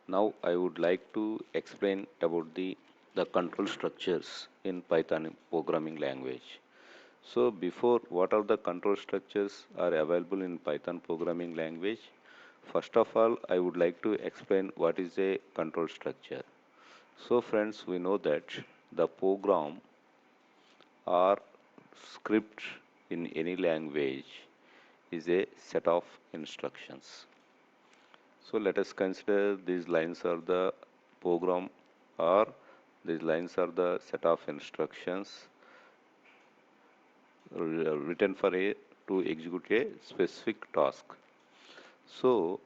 Now I would like to explain about the control structures in Python programming language. So before, what are the control structures are available in Python programming language? First of all, I would like to explain what is a control structure. So friends, we know that the program or script in any language is a set of instructions. So let us consider these lines are the program or these lines are the set of instructions written for a to execute a specific task. So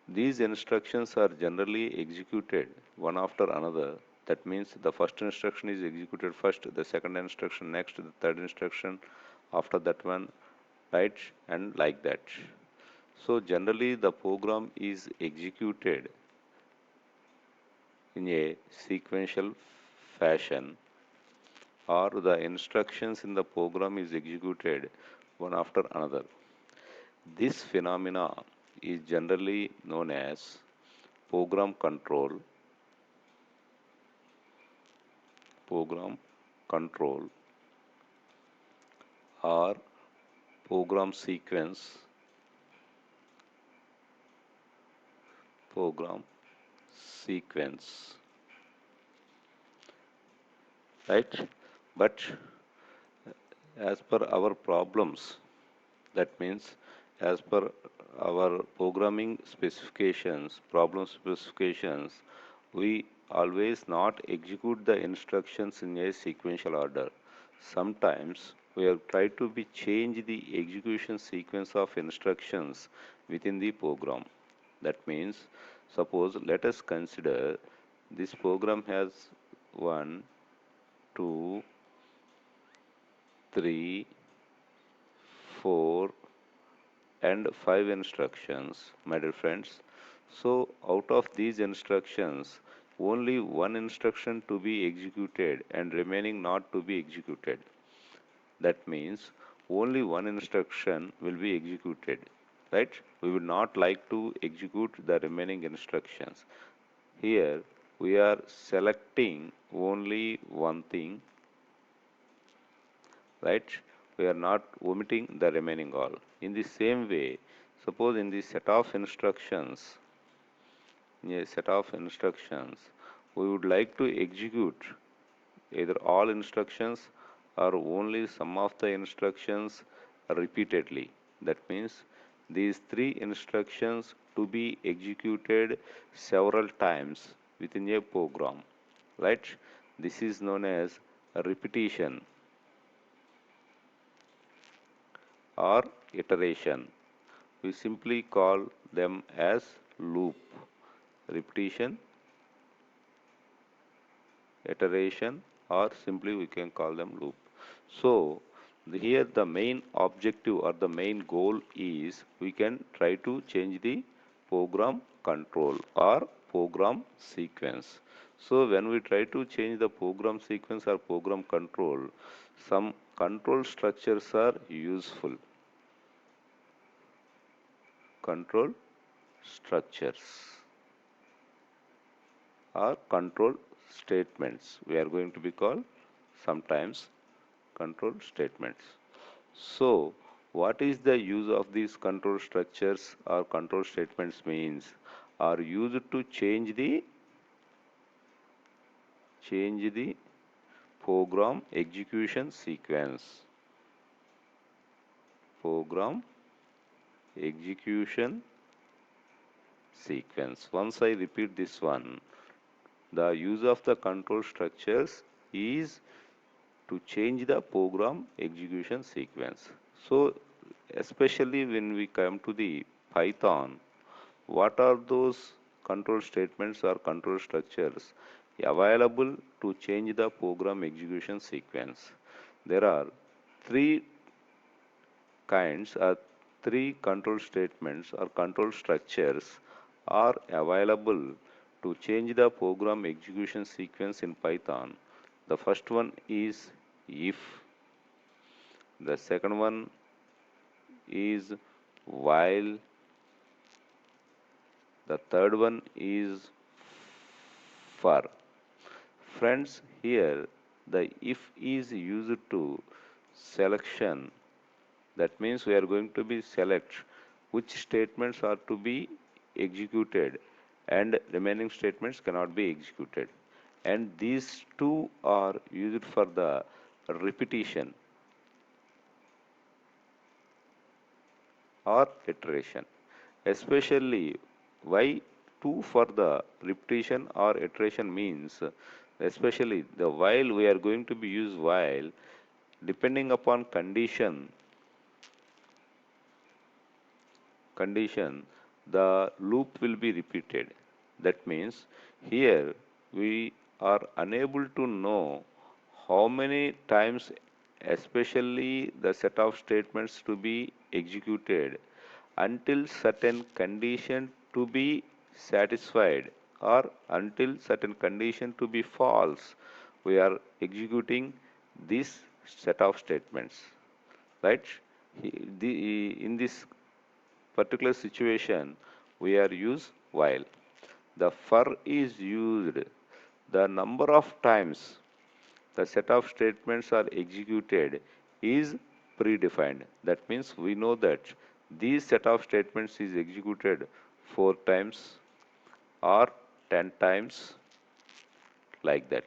these instructions are generally executed one after another. That means the first instruction is executed first, the second instruction next, the third instruction after that one, right? And like that. So generally the program is executed in a sequential fashion or the instructions in the program is executed one after another. This phenomena is generally known as program control, program control or program sequence, program sequence, right? But as per our problems, that means as per our programming specifications, problem specifications, we always not execute the instructions in a sequential order. Sometimes we have tried to be change the execution sequence of instructions within the program. That means, suppose let us consider this program has 1, 2, 3, 4, and 5 instructions, my dear friends. So, out of these instructions, only one instruction to be executed and remaining not to be executed. That means only one instruction will be executed, right? We would not like to execute the remaining instructions. Here, we are selecting only one thing, right? We are not omitting the remaining all. In the same way, suppose in the set of instructions, we would like to execute either all instructions or only some of the instructions repeatedly. That means these three instructions to be executed several times within a program, right? This is known as a repetition or iteration. We simply call them as loop. Repetition, iteration, or simply we can call them loop. So here the main objective or the main goal is we can try to change the program control or program sequence. So when we try to change the program sequence or program control, some control structures are useful. Control structures or control statements. We are going to be called sometimes control statements. So, what is the use of these control structures or control statements means are used to change the program execution sequence. Program execution sequence. Once I repeat this one, the use of the control structures is to change the program execution sequence. So, especially when we come to the Python, what are those control statements or control structures available to change the program execution sequence? There are three kinds or three control statements or control structures are available to change the program execution sequence in Python. The first one is if, the second one is while, The third one is for. Friends, here the if is used to selection. That means we are going to be select which statements are to be executed and remaining statements cannot be executed. And these two are used for the repetition or iteration. Especially why two for the repetition or iteration means, especially the while we are going to be use while depending upon condition, the loop will be repeated. That means here we are unable to know how many times, especially the set of statements to be executed until certain condition to be satisfied or until certain condition to be false. We are executing this set of statements, right? In this particular situation, we are use while. The for is used the number of times the set of statements are executed is predefined. That means we know that these set of statements is executed 4 times or 10 times, like that.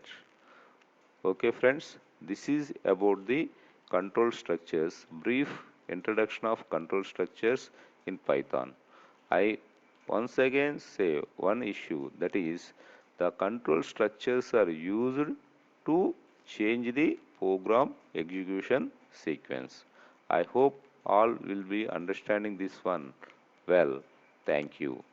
Okay, friends, this is about the control structures, brief introduction of control structures in Python. I once again say one issue, that is the control structures are used to change the program execution sequence. I hope all will be understanding this one well. Thank you.